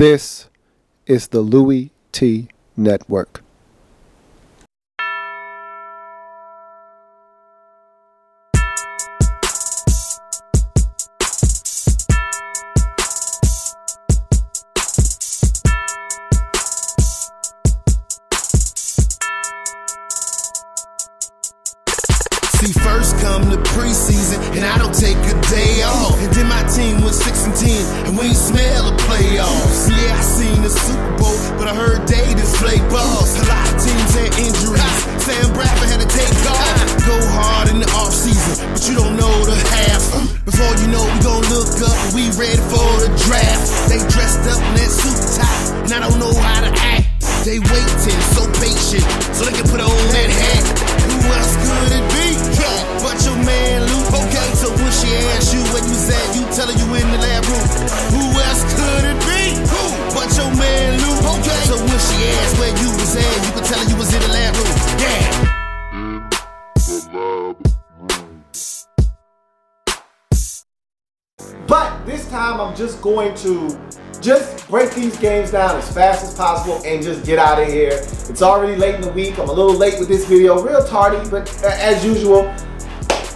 This is the Louie T Network. See, first come the preseason, and I don't take a day off. And then my team was 6-10, and we ain't smell a playoffs. Yeah, I seen the Super Bowl, but I heard they just play balls. A lot of teams had injuries. Sam Bradford had to take off. Go hard in the offseason, but you don't know the half. Before you know, we gon' look up, and we ready for the draft. They dressed up in that suit top, and I don't know how to act. They waiting, so patient, so they can put on that hat. Who else could it be? But your man Luke. Okay, so when she asks you where you at, you tell her you in the lab room. Who else could it be? Who? But your man Luke. Okay, so when she asks where you was at, you can tell her you was in the lab room. Yeah. But this time I'm just going to break these games down as fast as possible and just get out of here. It's already late in the week. I'm a little late with this video, real tardy, but as usual,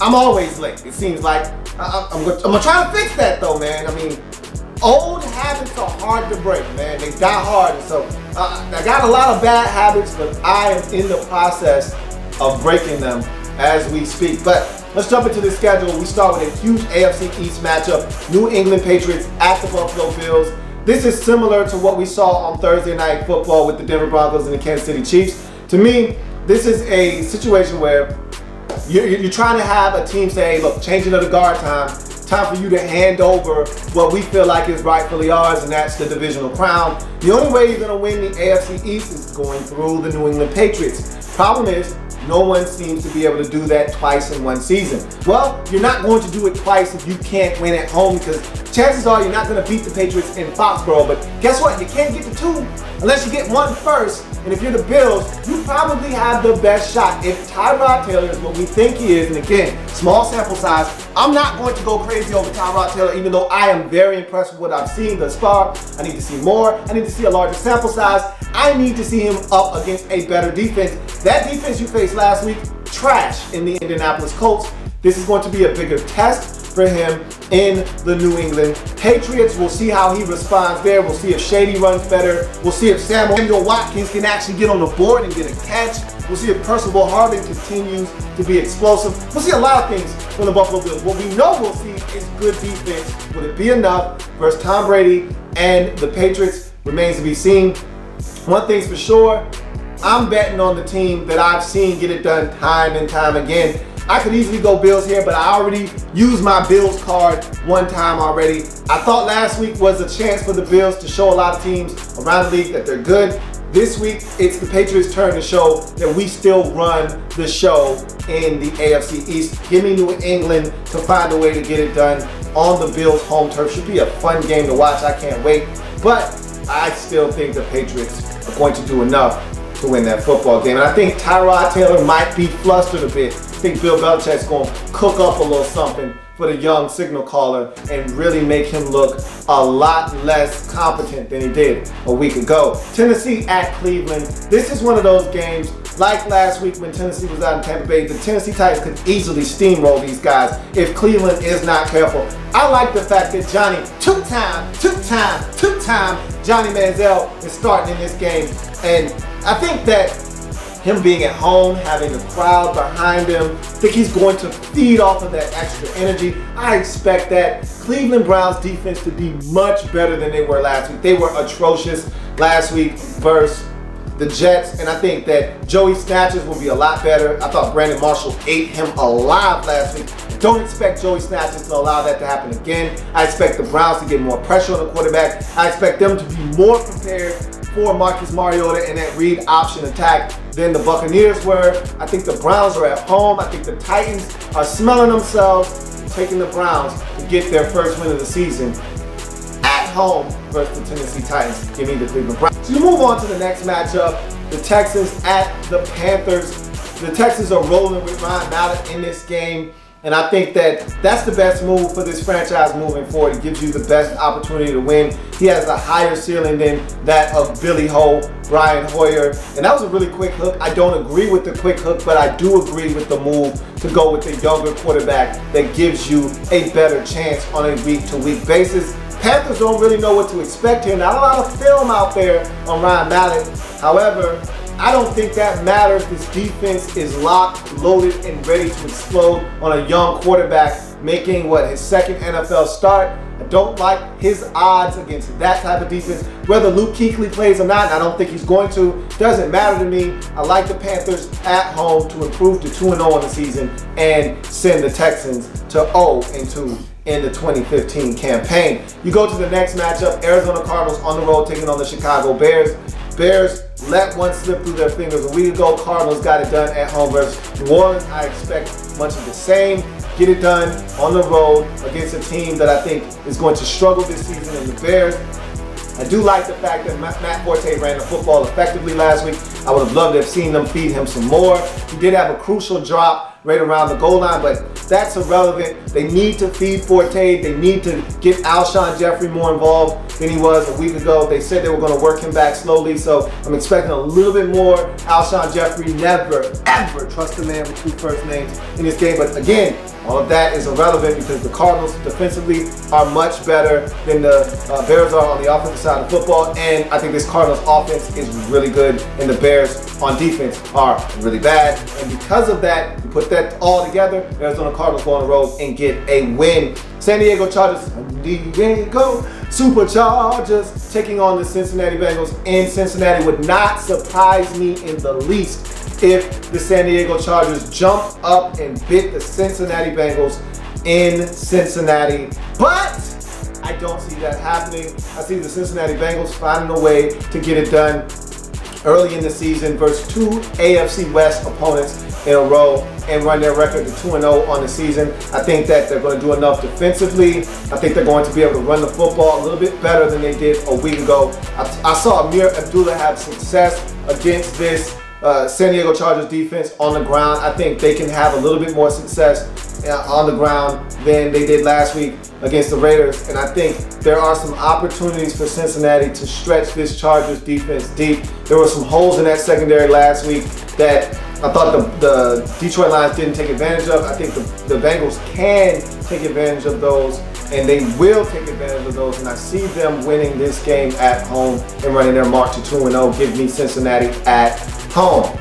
I'm always late. It seems like I'm gonna try to fix that though, man. I mean, old habits are hard to break, man. They die hard, and so I got a lot of bad habits, but I am in the process of breaking them as we speak. But let's jump into the schedule. We start with a huge AFC East matchup. New England Patriots at the Buffalo Bills. This is similar to what we saw on Thursday Night Football with the Denver Broncos and the Kansas City Chiefs. To me, this is a situation where you're trying to have a team say, hey, look, changing of the guard time for you to hand over what we feel like is rightfully ours, and that's the divisional crown. The only way you're going to win the AFC East is going through the New England Patriots. Problem is, no one seems to be able to do that twice in one season. Well, you're not going to do it twice if you can't win at home, because chances are you're not going to beat the Patriots in Foxborough. But guess what? You can't get to two unless you get one first. And if you're the Bills, you probably have the best shot. If Tyrod Taylor is what we think he is, and again, small sample size, I'm not going to go crazy over Tyrod Taylor, even though I am very impressed with what I've seen thus far. I need to see more. I need to see a larger sample size. I need to see him up against a better defense. That defense you faced last week, trash in the Indianapolis Colts. This is going to be a bigger test for him in the New England Patriots. We'll see how he responds there. We'll see if Shady runs better. We'll see if Samuel Watkins can actually get on the board and get a catch. We'll see if Percival Harvin continues to be explosive. We'll see a lot of things from the Buffalo Bills. What we know we'll see is good defense. Will it be enough versus Tom Brady and the Patriots? Remains to be seen. One thing's for sure, I'm betting on the team that I've seen get it done time and time again. I could easily go Bills here, but I already used my Bills card one time already. I thought last week was a chance for the Bills to show a lot of teams around the league that they're good. This week, it's the Patriots' turn to show that we still run the show in the AFC East. Give me New England to find a way to get it done on the Bills' home turf. Should be a fun game to watch. I can't wait. But I still think the Patriots are going to do enough to win that football game. And I think Tyrod Taylor might be flustered a bit. I think Bill Belichick's going to cook up a little something for the young signal caller and really make him look a lot less competent than he did a week ago. Tennessee at Cleveland. This is one of those games, like last week when Tennessee was out in Tampa Bay, the Tennessee Titans could easily steamroll these guys if Cleveland is not careful. I like the fact that Johnny, two-time Johnny Manziel is starting in this game. And I think that him being at home, having a crowd behind him, I think he's going to feed off of that extra energy. I expect that Cleveland Browns defense to be much better than they were last week. They were atrocious last week versus the Jets, and I think that Joey Snatchers will be a lot better. I thought Brandon Marshall ate him alive last week. Don't expect Joey Snatchers to allow that to happen again. I expect the Browns to get more pressure on the quarterback. I expect them to be more prepared for Marcus Mariota and that read option attack than the Buccaneers were. I think the Browns are at home. I think the Titans are smelling themselves, taking the Browns to get their first win of the season at home versus the Tennessee Titans. Give me the Cleveland Browns. So you move on to the next matchup, the Texans at the Panthers. The Texans are rolling with Ryan Mallett in this game. And I think that that's the best move for this franchise moving forward. It gives you the best opportunity to win. He has a higher ceiling than that of Billy Ho, Brian Hoyer. And that was a really quick hook. I don't agree with the quick hook, but I do agree with the move to go with the younger quarterback that gives you a better chance on a week-to-week basis. Panthers don't really know what to expect here. Not a lot of film out there on Ryan Mallett. However, I don't think that matters. This defense is locked, loaded, and ready to explode on a young quarterback making, his second NFL start. I don't like his odds against that type of defense. Whether Luke Kuechly plays or not, and I don't think he's going to, doesn't matter to me. I like the Panthers at home to improve to 2-0 on the season and send the Texans to 0-2 in the 2015 campaign. You go to the next matchup, Arizona Cardinals on the road taking on the Chicago Bears. Bears let one slip through their fingers a week ago. Cardinals got it done at home versus New Orleans. I expect much of the same. Get it done on the road against a team that I think is going to struggle this season in the Bears. I do like the fact that Matt Forte ran the football effectively last week. I would have loved to have seen them feed him some more. He did have a crucial drop right around the goal line, but that's irrelevant. They need to feed Forte. They need to get Alshon Jeffrey more involved than he was a week ago. They said they were going to work him back slowly, so I'm expecting a little bit more Alshon Jeffrey. Never, ever trust a man with 2 first names in this game. But again, all of that is irrelevant because the Cardinals defensively are much better than the Bears are on the offensive side of football, and I think this Cardinals offense is really good, and the Bears on defense are really bad. And because of that, you put that all together, Arizona Cardinals go on the road and get a win. San Diego Chargers, San Diego Superchargers taking on the Cincinnati Bengals in Cincinnati. Would not surprise me in the least if the San Diego Chargers jump up and beat the Cincinnati Bengals in Cincinnati, but I don't see that happening. I see the Cincinnati Bengals finding a way to get it done early in the season versus 2 AFC West opponents in a row and run their record to 2-0 on the season. I think that they're going to do enough defensively. I think they're going to be able to run the football a little bit better than they did a week ago. I saw Amir Abdullah have success against this San Diego Chargers defense on the ground. I think they can have a little bit more success on the ground than they did last week against the Raiders. And I think there are some opportunities for Cincinnati to stretch this Chargers defense deep. There were some holes in that secondary last week that I thought the Detroit Lions didn't take advantage of. I think the Bengals can take advantage of those, and they will take advantage of those, and I see them winning this game at home and running their mark to 2-0. Give me Cincinnati at home.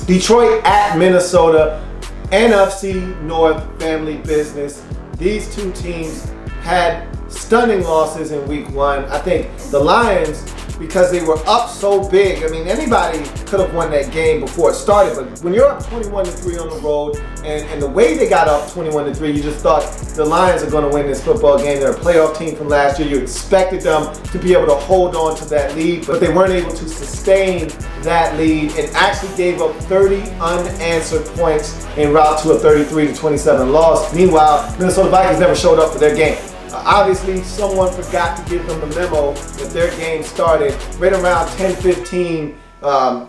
Detroit at Minnesota, NFC North family business. These two teams had stunning losses in week 1. I think the Lions, because they were up so big, I mean, anybody could have won that game before it started, but when you're up 21-3 on the road, and the way they got up 21-3, you just thought the Lions are going to win this football game. They're a playoff team from last year. You expected them to be able to hold on to that lead, but they weren't able to sustain that lead and actually gave up 30 unanswered points en route to a 33-27 loss. Meanwhile, Minnesota Vikings never showed up for their game. Obviously, someone forgot to give them the memo that their game started right around 10:15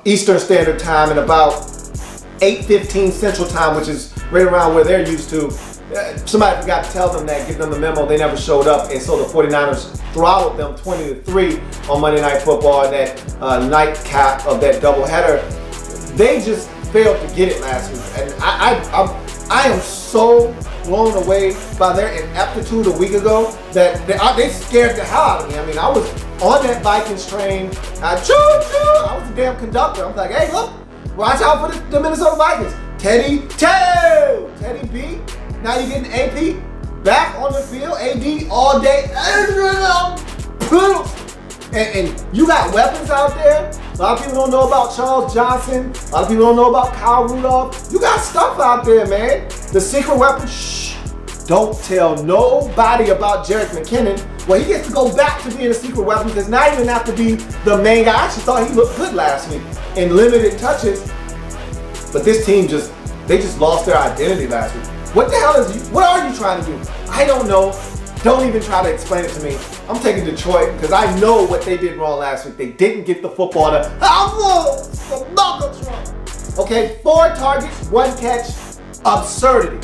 Eastern Standard Time and about 8:15 Central Time, which is right around where they're used to. Somebody forgot to tell them that, give them the memo. They never showed up, and so the 49ers throttled them 20-3 on Monday Night Football in that nightcap of that doubleheader. They just failed to get it last week, and I am so blown away by their ineptitude a week ago that they scared the hell out of me. I mean, I was on that Vikings train. I was the damn conductor. I was like, hey, look, watch out for the Minnesota Vikings. Teddy B. Now you're getting AP back on the field. AD all day. And you got weapons out there. A lot of people don't know about Charles Johnson. A lot of people don't know about Kyle Rudolph. You got stuff out there, man. The secret weapon, shh. Don't tell nobody about Jerick McKinnon. Well, he gets to go back to being a secret weapon because now he doesn't have to be the main guy. I actually thought he looked good last week in limited touches. But this team they just lost their identity last week. What the hell what are you trying to do? I don't know. Don't even try to explain it to me. I'm taking Detroit because I know what they did wrong last week. They didn't get the football to Okay, 4 targets, 1 catch, absurdity.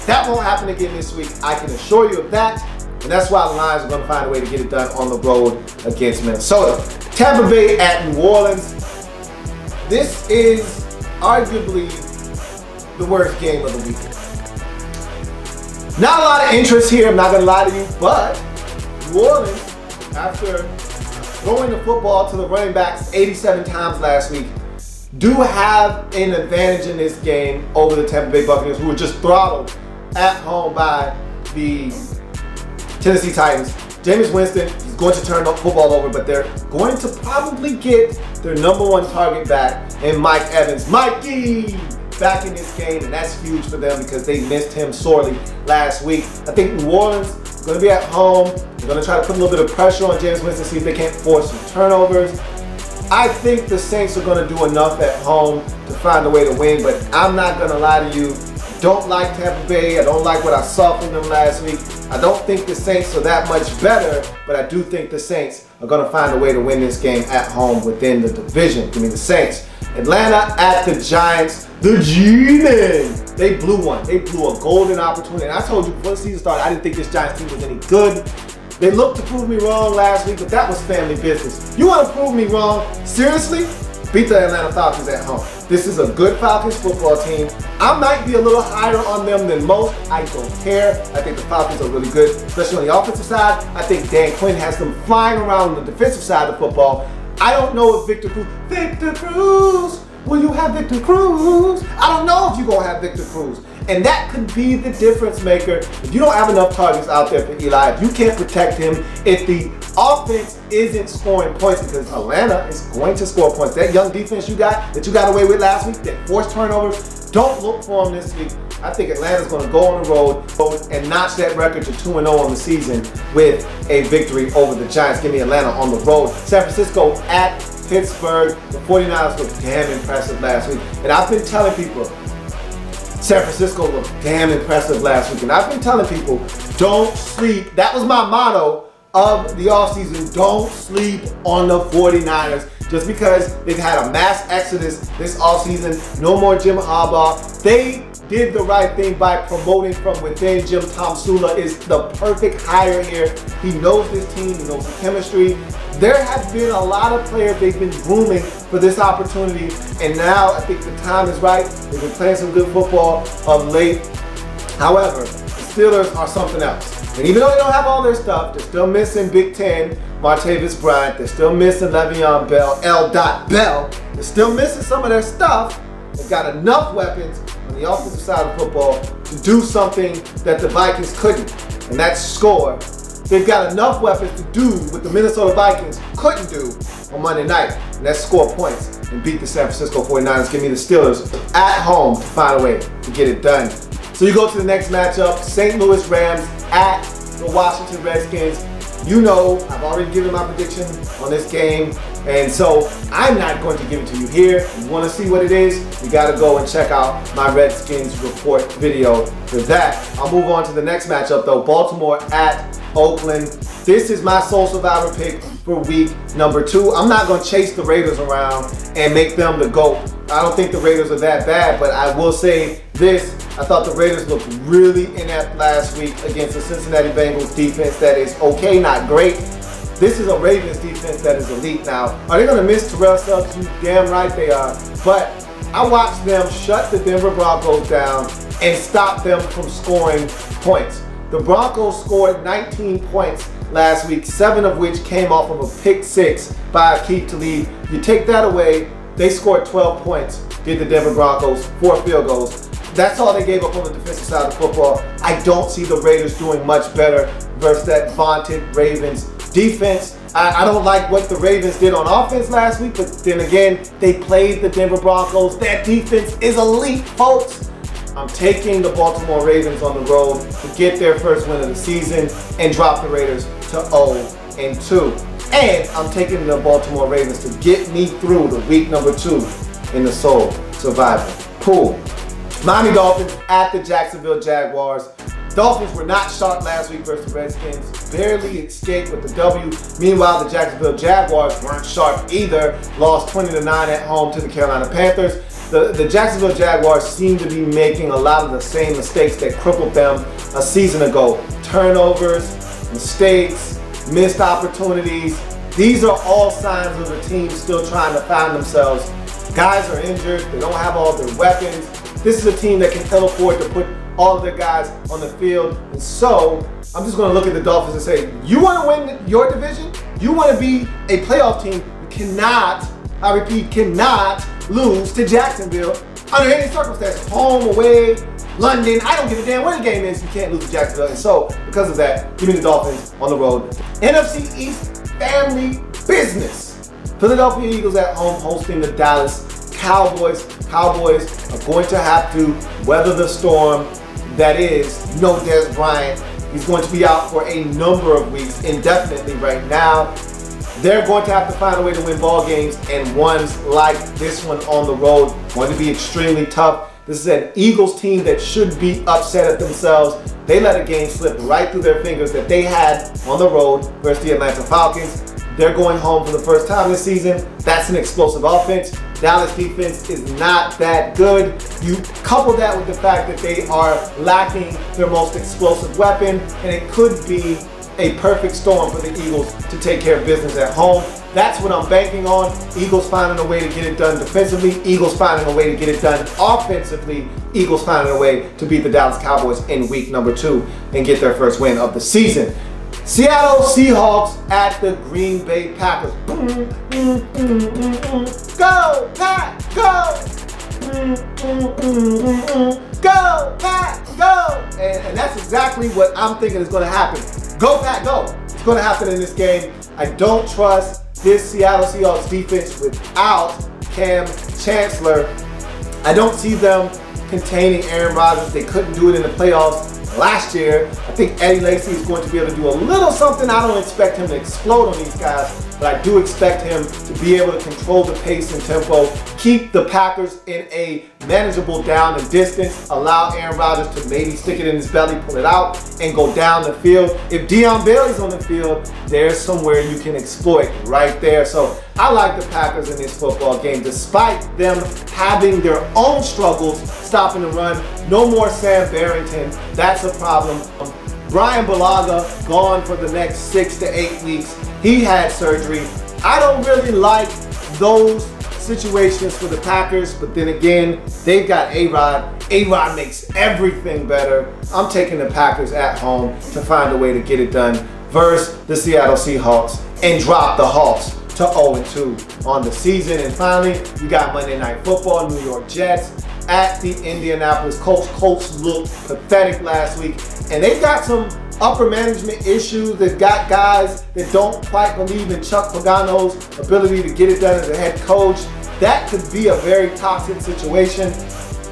That won't happen again this week. I can assure you of that. And that's why the Lions are going to find a way to get it done on the road against Minnesota. Tampa Bay at New Orleans. This is arguably the worst game of the weekend. Not a lot of interest here, I'm not going to lie to you, but New Orleans, after throwing the football to the running backs 87 times last week, do have an advantage in this game over the Tampa Bay Buccaneers, who were just throttled at home by the Tennessee Titans. Jameis Winston is going to turn the football over, but they're going to probably get their #1 target back in Mike Evans. Mikey back in this game, and that's huge for them because they missed him sorely last week. I think New Orleans is going to be at home. They're going to try to put a little bit of pressure on Jameis Winston, see if they can't force some turnovers. I think the Saints are going to do enough at home to find a way to win, but I'm not going to lie to you. Don't like Tampa Bay. I don't like what I saw from them last week. I don't think the Saints are that much better, but I do think the Saints are going to find a way to win this game at home within the division. Give me the Saints. Atlanta at the Giants. The G-Men. They blew one. They blew a golden opportunity. And I told you before the season started, I didn't think this Giants team was any good. They looked to prove me wrong last week, but that was family business. You want to prove me wrong? Seriously? Beat the Atlanta Falcons at home. This is a good Falcons football team. I might be a little higher on them than most. I don't care. I think the Falcons are really good, especially on the offensive side. I think Dan Quinn has them flying around on the defensive side of football. I don't know if Victor Cruz, will you have Victor Cruz? I don't know if you're going to have Victor Cruz. And that could be the difference maker. If you don't have enough targets out there for Eli, if you can't protect him, if the offense isn't scoring points, because Atlanta is going to score points. That young defense that you got away with last week, that forced turnovers, don't look for them this week. I think Atlanta's going to go on the road and notch that record to 2-0 on the season with a victory over the Giants. Give me Atlanta on the road. San Francisco at Pittsburgh. The 49ers looked damn impressive last week. And I've been telling people, San Francisco looked damn impressive last week. And I've been telling people, don't sleep. That was my motto of the offseason. Don't sleep on the 49ers. Just because they've had a mass exodus this offseason, no more Jim Harbaugh. They did the right thing by promoting from within. Jim Tomsula is the perfect hire here. He knows this team, he knows the chemistry. There have been a lot of players they've been grooming for this opportunity, and now I think the time is right. They've been playing some good football of late. However, the Steelers are something else. And even though they don't have all their stuff, they're still missing Big Ten, Martavis Bryant. They're still missing Le'Veon Bell, L.Bell. They're still missing some of their stuff. They've got enough weapons on the offensive side of football to do something that the Vikings couldn't, and that's score. They've got enough weapons to do what the Minnesota Vikings couldn't do on Monday night, and that's score points and beat the San Francisco 49ers. Give me the Steelers at home to find a way to get it done. So you go to the next matchup, St. Louis Rams at the Washington Redskins. You know, I've already given my prediction on this game, and so I'm not going to give it to you here. If you want to see what it is, you got to go and check out my Redskins report video for that. I'll move on to the next matchup though, Baltimore at Oakland. This is my sole survivor pick for week number 2. I'm not going to chase the Raiders around and make them the GOAT. I don't think the Raiders are that bad, but I will say this. I thought the Raiders looked really inept last week against the Cincinnati Bengals defense that is okay, not great. This is a Ravens defense that is elite now. Are they going to miss Terrell Suggs? You damn right they are. But I watched them shut the Denver Broncos down and stop them from scoring points. The Broncos scored 19 points last week, 7 of which came off of a pick 6 by Akeem Talib. You take that away, they scored 12 points, did the Denver Broncos, 4 field goals. That's all they gave up on the defensive side of football. I don't see the Raiders doing much better versus that vaunted Ravens defense. I don't like what the Ravens did on offense last week, but then again, they played the Denver Broncos. That defense is elite, folks. I'm taking the Baltimore Ravens on the road to get their first win of the season and drop the Raiders to 0-2. And I'm taking the Baltimore Ravens to get me through the week number 2 in the sole survivor pool. Miami Dolphins at the Jacksonville Jaguars. Dolphins were not sharp last week versus the Redskins. Barely escaped with the W. Meanwhile, the Jacksonville Jaguars weren't sharp either. Lost 20-9 at home to the Carolina Panthers. the Jacksonville Jaguars seem to be making a lot of the same mistakes that crippled them a season ago. Turnovers, mistakes, missed opportunities. These are all signs of the team still trying to find themselves. Guys are injured, they don't have all their weapons. This is a team that can ill afford to put all of their guys on the field. And so, I'm just gonna look at the Dolphins and say, you wanna win your division? You wanna be a playoff team? You cannot, I repeat, cannot lose to Jacksonville under any circumstance. Home, away, London, I don't give a damn where the game is, you can't lose to Jacksonville. And so, because of that, give me the Dolphins on the road. NFC East family business. Philadelphia Eagles at home hosting the Dallas Cowboys. Cowboys are going to have to weather the storm that is no Dez Bryant. He's going to be out for a number of weeks, indefinitely right now. They're going to have to find a way to win ball games, and ones like this one on the road going to be extremely tough. This is an Eagles team that should be upset at themselves. They let a game slip right through their fingers that they had on the road versus the Atlanta Falcons. They're going home for the first time this season. That's an explosive offense. Dallas defense is not that good. You couple that with the fact that they are lacking their most explosive weapon, and it could be a perfect storm for the Eagles to take care of business at home. That's what I'm banking on. Eagles finding a way to get it done defensively. Eagles finding a way to get it done offensively. Eagles finding a way to beat the Dallas Cowboys in week number 2 and get their first win of the season. Seattle Seahawks at the Green Bay Packers. Go, Pack, go! Go, Pack, go! And that's exactly what I'm thinking is going to happen. Go, Pack, go! It's going to happen in this game. I don't trust this Seattle Seahawks defense without Cam Chancellor. I don't see them containing Aaron Rodgers. They couldn't do it in the playoffs last year. I think Eddie Lacy is going to be able to do a little something. I don't expect him to explode on these guys, but I do expect him to be able to control the pace and tempo, keep the Packers in a manageable down and distance, allow Aaron Rodgers to maybe stick it in his belly, pull it out, and go down the field. If Deion Bailey's on the field, there's somewhere you can exploit right there. So I like the Packers in this football game, despite them having their own struggles stopping the run. No more Sam Barrington. That's a problem. Brian Bulaga gone for the next 6 to 8 weeks. He had surgery. I don't really like those situations for the Packers, but then again, they've got A-Rod. A-Rod makes everything better. I'm taking the Packers at home to find a way to get it done versus the Seattle Seahawks and drop the Hawks to 0-2 on the season. And finally, we got Monday Night Football, New York Jets at the Indianapolis Colts. Colts looked pathetic last week, and they've got some upper management issues. They've got guys that don't quite believe in Chuck Pagano's ability to get it done as a head coach. That could be a very toxic situation.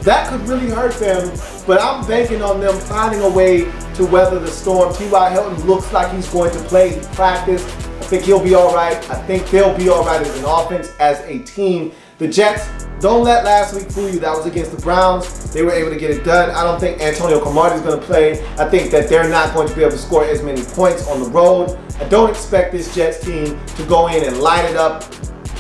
That could really hurt them, but I'm banking on them finding a way to weather the storm. T.Y. Hilton looks like he's going to play. He practiced. I think he'll be all right. I think they'll be all right as an offense, as a team. The Jets, don't let last week fool you. That was against the Browns. They were able to get it done. I don't think Antonio Cromartie is going to play. I think that they're not going to be able to score as many points on the road. I don't expect this Jets team to go in and light it up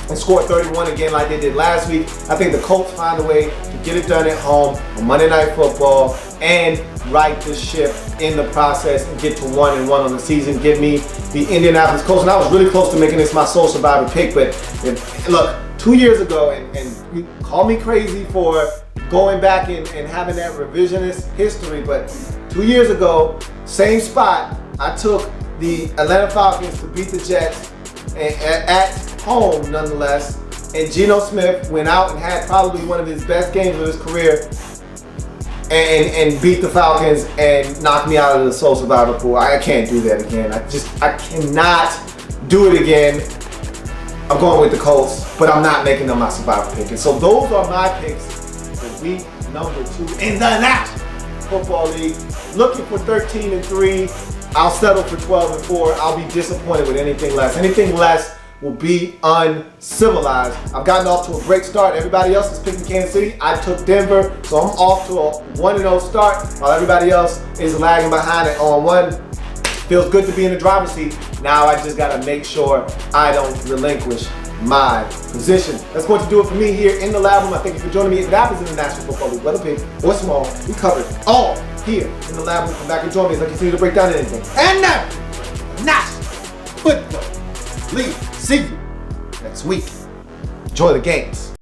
and score 31 again like they did last week. I think the Colts find a way to get it done at home on Monday Night Football and right the ship in the process and get to 1-1 on the season. Give me the Indianapolis Colts. And I was really close to making this my sole survivor pick, but look, 2 years ago, and you call me crazy for going back and having that revisionist history, but 2 years ago, same spot, I took the Atlanta Falcons to beat the Jets at home nonetheless, and Geno Smith went out and had probably one of his best games of his career and beat the Falcons and knocked me out of the sole survivor pool. I can't do that again. I cannot do it again. I'm going with the Colts, but I'm not making them my survivor pick. And so those are my picks for week number 2 in the National Football League. Looking for 13-3. I'll settle for 12-4. I'll be disappointed with anything less. Anything less will be uncivilized. I've gotten off to a great start. Everybody else is picking Kansas City. I took Denver, so I'm off to a 1-0 start while everybody else is lagging behind at 0-1. Feels good to be in the driver's seat. Now I just gotta make sure I don't relinquish my position. That's going to do it for me here in the lab room. I thank you for joining me. If that was in the National Football League, whether big or small, we covered all here in the lab room. Come back and join me as I continue to break down anything. And now, National Football League. See you next week. Enjoy the games.